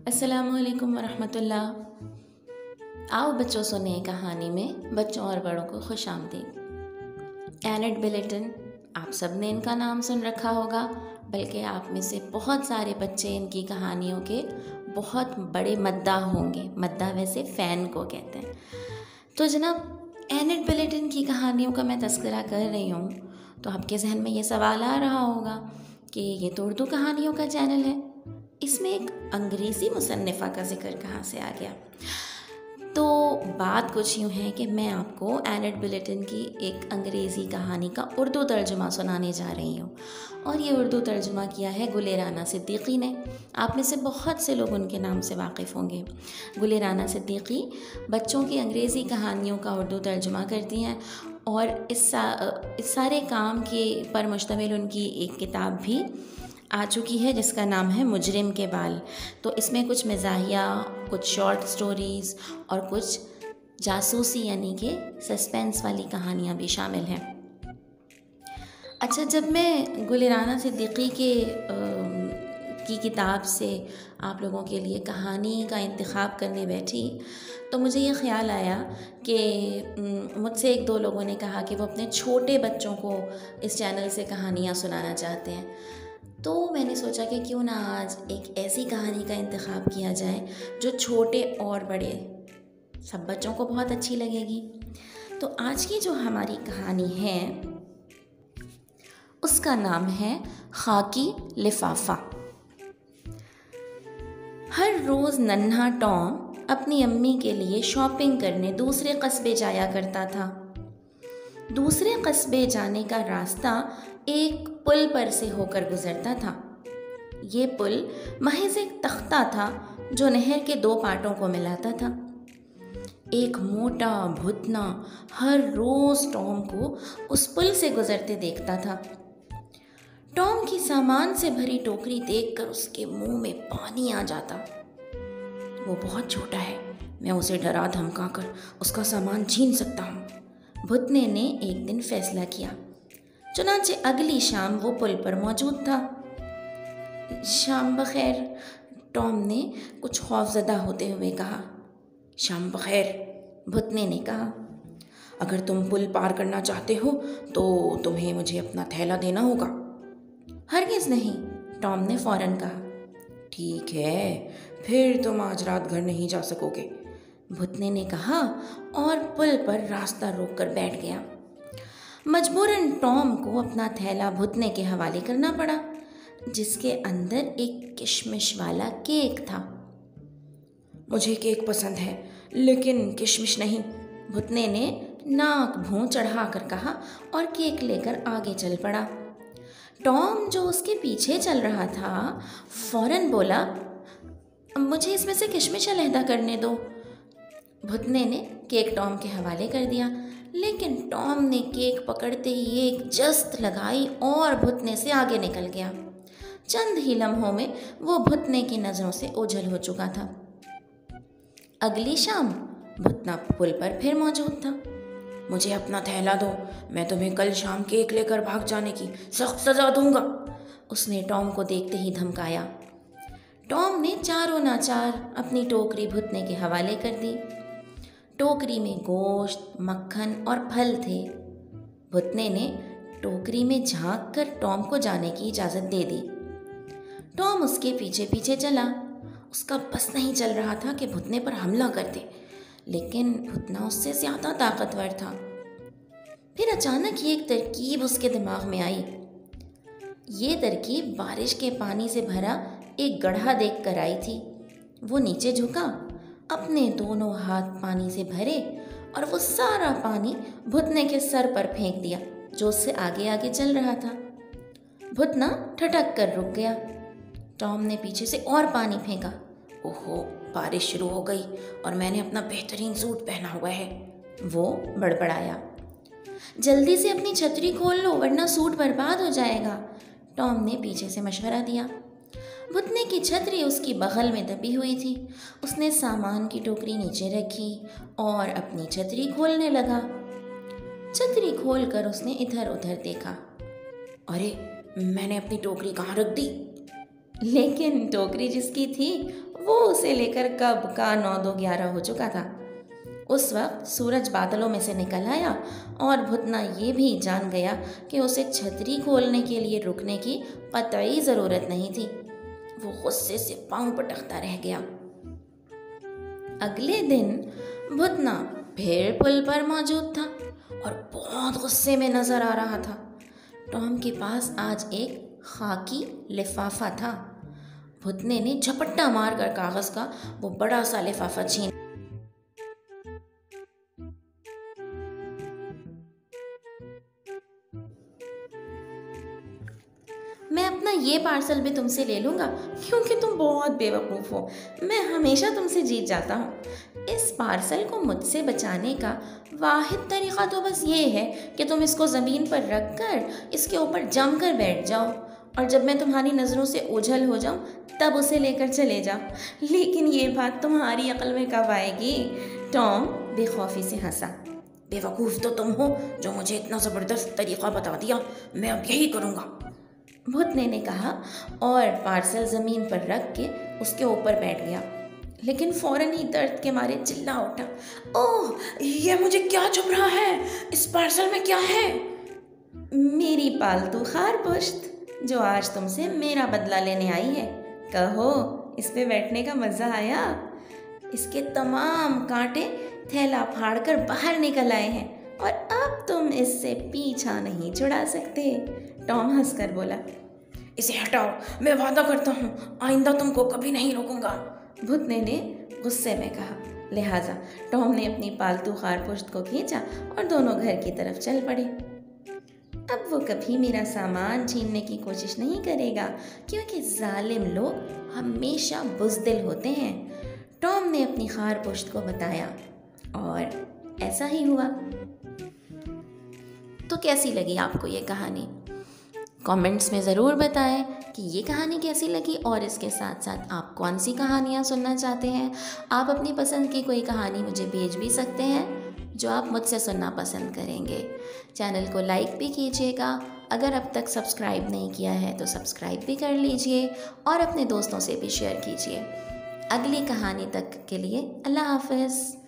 अस्सलामुअलैकुम वरहमतुल्लाह। आओ बच्चों, सुने कहानी में बच्चों और बड़ों को खुश आमदीद। एनेट बिलेटन, आप सब ने इनका नाम सुन रखा होगा, बल्कि आप में से बहुत सारे बच्चे इनकी कहानियों के बहुत बड़े मद्दाह होंगे। मद्दाह वैसे फ़ैन को कहते हैं। तो जनाब, एनेट बिलेटन की कहानियों का मैं तज़किरा कर रही हूँ तो आपके जहन में ये सवाल आ रहा होगा कि ये तो उर्दू कहानियों का चैनल है, इसमें एक अंग्रेज़ी मुसन्निफ़ा का ज़िक्र कहाँ से आ गया। तो बात कुछ यूँ है कि मैं आपको एनेट बिलेटन की एक अंग्रेज़ी कहानी का उर्दू तर्जुमा सुनाने जा रही हूँ, और ये उर्दू तर्जुमा किया है गुले राना सिद्दीकी ने। आप में से बहुत से लोग उनके नाम से वाकिफ़ होंगे। गुले राना सिद्दीकी बच्चों की अंग्रेज़ी कहानियों का उर्दू तर्जुमा करती हैं, और इस सारे काम के पर मुश्तमिल उनकी एक किताब भी आ चुकी है जिसका नाम है मुजरिम के बाल। तो इसमें कुछ मज़ाहिया, कुछ शॉर्ट स्टोरीज़ और कुछ जासूसी यानी कि सस्पेंस वाली कहानियाँ भी शामिल हैं। अच्छा, जब मैं गुले राना सिद्दीकी की किताब से आप लोगों के लिए कहानी का इंतखाब करने बैठी तो मुझे ये ख़्याल आया कि मुझसे एक दो लोगों ने कहा कि वो अपने छोटे बच्चों को इस चैनल से कहानियाँ सुनाना चाहते हैं। तो मैंने सोचा कि क्यों ना आज एक ऐसी कहानी का इंतखाब किया जाए जो छोटे और बड़े सब बच्चों को बहुत अच्छी लगेगी। तो आज की जो हमारी कहानी है उसका नाम है खाकी लिफाफा। हर रोज़ नन्हा टॉम अपनी अम्मी के लिए शॉपिंग करने दूसरे कस्बे जाया करता था। दूसरे कस्बे जाने का रास्ता एक पुल पर से होकर गुजरता था। ये पुल महज एक तख्ता था जो नहर के दो पाटों को मिलाता था। एक मोटा भुतना हर रोज टॉम को उस पुल से गुजरते देखता था। टॉम की सामान से भरी टोकरी देखकर उसके मुंह में पानी आ जाता। वो बहुत छोटा है, मैं उसे डरा धमका कर उसका सामान छीन सकता हूँ। भुतने ने एक दिन फैसला किया। चुनांचे अगली शाम वो पुल पर मौजूद था। शाम बखैर, टॉम ने कुछ खौफजदा होते हुए कहा। शाम बखैर, भुतने ने कहा। अगर तुम पुल पार करना चाहते हो तो तुम्हें मुझे अपना थैला देना होगा। हरगिज़ नहीं, टॉम ने फौरन कहा। ठीक है, फिर तुम आज रात घर नहीं जा सकोगे, भुतने ने कहा और पुल पर रास्ता रोककर बैठ गया। मजबूरन टॉम को अपना थैला भुतने के हवाले करना पड़ा, जिसके अंदर एक किशमिश वाला केक था। मुझे केक पसंद है लेकिन किशमिश नहीं, भुतने ने नाक भौं चढ़ा कर कहा और केक लेकर आगे चल पड़ा। टॉम, जो उसके पीछे चल रहा था, फौरन बोला, मुझे इसमें से किशमिश अलहदा करने दो। भुतने ने केक टॉम के हवाले कर दिया, लेकिन टॉम ने केक पकड़ते ही एक जस्त लगाई और भुतने से आगे निकल गया। चंद ही लम्हों में वो भुतने की नज़रों से ओझल हो चुका था। अगली शाम भुतना पुल पर फिर मौजूद था। मुझे अपना थैला दो, मैं तुम्हें कल शाम केक लेकर भाग जाने की सख्त सज़ा दूंगा, उसने टॉम को देखते ही धमकाया। टॉम ने चारों नाचार अपनी टोकरी भुतने के हवाले कर दी। टोकरी में गोश्त, मक्खन और फल थे। भुतने ने टोकरी में झांक कर टॉम को जाने की इजाज़त दे दी। टॉम उसके पीछे पीछे चला। उसका बस नहीं चल रहा था कि भुतने पर हमला कर दे, लेकिन भुतना उससे ज़्यादा ताकतवर था। फिर अचानक ही एक तरकीब उसके दिमाग में आई। ये तरकीब बारिश के पानी से भरा एक गड्ढा देख कर आई थी। वो नीचे झुका, अपने दोनों हाथ पानी से भरे और वो सारा पानी भुतने के सर पर फेंक दिया, जो उससे आगे आगे चल रहा था। भुतना ठटक कर रुक गया। टॉम ने पीछे से और पानी फेंका। ओहो, बारिश शुरू हो गई और मैंने अपना बेहतरीन सूट पहना हुआ है, वो बड़बड़ाया। जल्दी से अपनी छतरी खोल लो वरना सूट बर्बाद हो जाएगा, टॉम ने पीछे से मशवरा दिया। भुतने की छतरी उसकी बगल में दबी हुई थी। उसने सामान की टोकरी नीचे रखी और अपनी छतरी खोलने लगा। छतरी खोलकर उसने इधर उधर देखा। अरे, मैंने अपनी टोकरी कहाँ रख दी? लेकिन टोकरी जिसकी थी वो उसे लेकर कब का 9-2-11 हो चुका था। उस वक्त सूरज बादलों में से निकल आया और भुतना ये भी जान गया कि उसे छतरी खोलने के लिए रुकने की कतई ज़रूरत नहीं थी। वो गुस्से से पांव पटकता रह गया। अगले दिन भुतना फिर पुल पर मौजूद था और बहुत गुस्से में नजर आ रहा था। टॉम के पास आज एक खाकी लिफाफा था। भुतने ने झपट्टा मारकर कागज का वो बड़ा सा लिफाफा छीन। मैं अपना ये पार्सल भी तुमसे ले लूँगा क्योंकि तुम बहुत बेवकूफ़ हो। मैं हमेशा तुमसे जीत जाता हूँ। इस पार्सल को मुझसे बचाने का वाहिद तरीक़ा तो बस ये है कि तुम इसको ज़मीन पर रख कर इसके ऊपर जम कर बैठ जाओ और जब मैं तुम्हारी नज़रों से ओझल हो जाऊँ तब उसे लेकर चले जाओ। लेकिन ये बात तुम्हारी अक्ल में कब आएगी? टॉम बेखौफी से हंसा। बेवकूफ़ तो तुम हो जो मुझे इतना ज़बरदस्त तरीक़ा बता दिया। मैं अब यही करूँगा, भुतने ने कहा और पार्सल ज़मीन पर रख के उसके ऊपर बैठ गया। लेकिन फ़ौरन ही दर्द के मारे चिल्ला उठा, ओह, ये मुझे क्या चुभ रहा है? इस पार्सल में क्या है? मेरी पालतू खारपुश्त जो आज तुमसे मेरा बदला लेने आई है। कहो, इस पे बैठने का मज़ा आया? इसके तमाम कांटे थैला फाड़कर बाहर निकल आए हैं और अब तुम इससे पीछा नहीं छुड़ा सकते। टॉम हंसकर बोला, इसे हटाओ, मैं वादा करता हूँ आइंदा तुमको कभी नहीं रोकूंगा, भुतने ने गुस्से में कहा। लिहाजा टॉम ने अपनी पालतू खारपुश्त को खींचा और दोनों घर की तरफ चल पड़े। अब वो कभी मेरा सामान छीनने की कोशिश नहीं करेगा क्योंकि जालिम लोग हमेशा बुज़दिल होते हैं, टॉम ने अपनी खारपुश्त को बताया और ऐसा ही हुआ। तो कैसी लगी आपको ये कहानी? कमेंट्स में ज़रूर बताएं कि ये कहानी कैसी लगी और इसके साथ साथ आप कौन सी कहानियाँ सुनना चाहते हैं। आप अपनी पसंद की कोई कहानी मुझे भेज भी सकते हैं जो आप मुझसे सुनना पसंद करेंगे। चैनल को लाइक भी कीजिएगा। अगर अब तक सब्सक्राइब नहीं किया है तो सब्सक्राइब भी कर लीजिए और अपने दोस्तों से भी शेयर कीजिए। अगली कहानी तक के लिए अल्लाह हाफ़िज़।